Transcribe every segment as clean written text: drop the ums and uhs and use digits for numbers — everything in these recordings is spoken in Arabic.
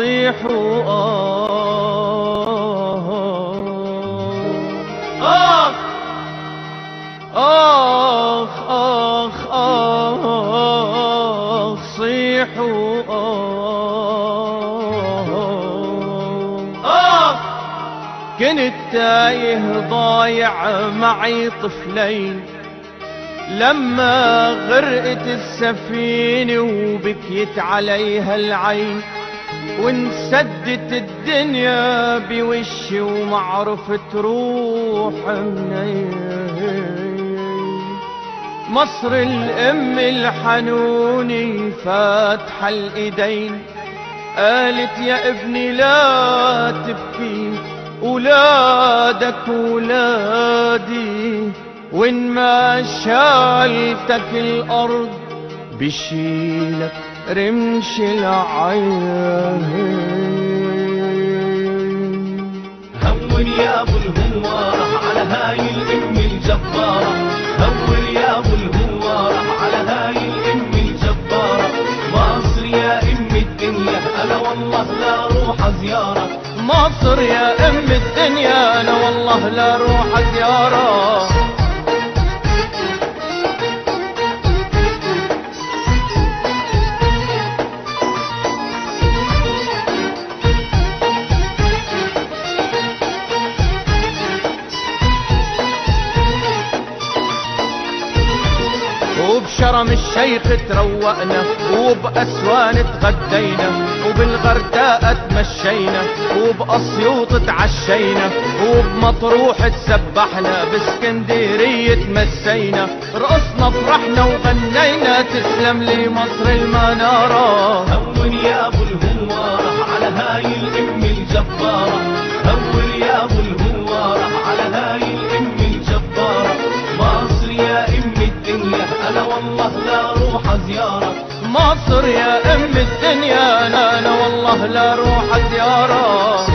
صيح آخ آخ آخ آخ صيح آخ كنت تايه ضايع معي طفلين لما غرقت السفينة وبكيت عليها العين وانسدت الدنيا بوشي ومعرفت روح منين. مصر الام الحنوني فاتحة الايدين قالت يا ابني لا تبكي ولادك ولادي وإن ما شالتك الأرض بشيلك رمش العين. هون يا ابو الهوارة على هاي الام الجبارة، هون يا ابو الهوارة على هاي الام الجبارة. مصر يا ام الدنيا انا والله لا روح زيارة، مصر يا ام الدنيا انا والله لا روح زيارة. وبشرم الشيخ تروقنا وبأسوان تغدينا وبالغرداء تمشينا وبأسيوط تعشينا وبمطروح تسبحنا باسكندرية تمسينا رقصنا فرحنا وغنينا تسلم لي مصر المنارة. هون يا ابو الهوارة على هاي الام الجبارة، هون يا ابو الهوارة على هاي الام الجبارة. مصر يا ام الدنيا انا والله لا روح زيارة، مصر يا ام الدنيا انا والله لا روح زيارة.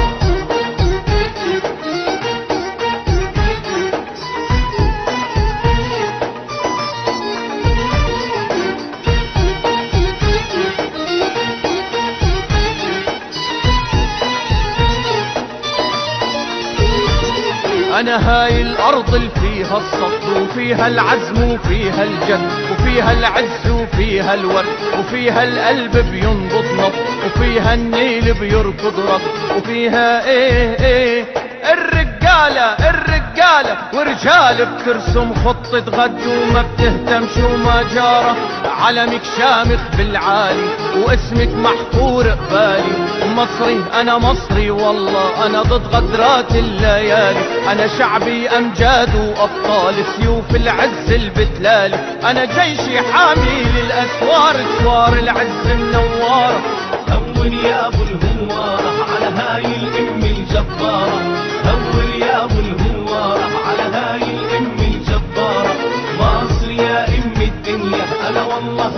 أنا هاي الأرض اللي فيها الصبر وفيها العزم وفيها الجهد وفيها العز وفيها الورد وفيها القلب بينبض نبض وفيها النيل بيركض ركض وفيها ايه الرجالة ورجال بترسم خطة غد وما بتهتم شو ما جاره. علمك شامخ بالعالي واسمك محفور قبالي. مصري انا مصري والله انا ضد غدرات الليالي. انا شعبي امجاد وابطال سيوف العز البتلالي. انا جيشي حامي للاسوار اسوار العز منواره. هون يا ابو الهوارة على هاي الام الجبارة، هون يا ابو الهوارة على هاي الام الجبارة. مصر يا ام الدنيا انا والله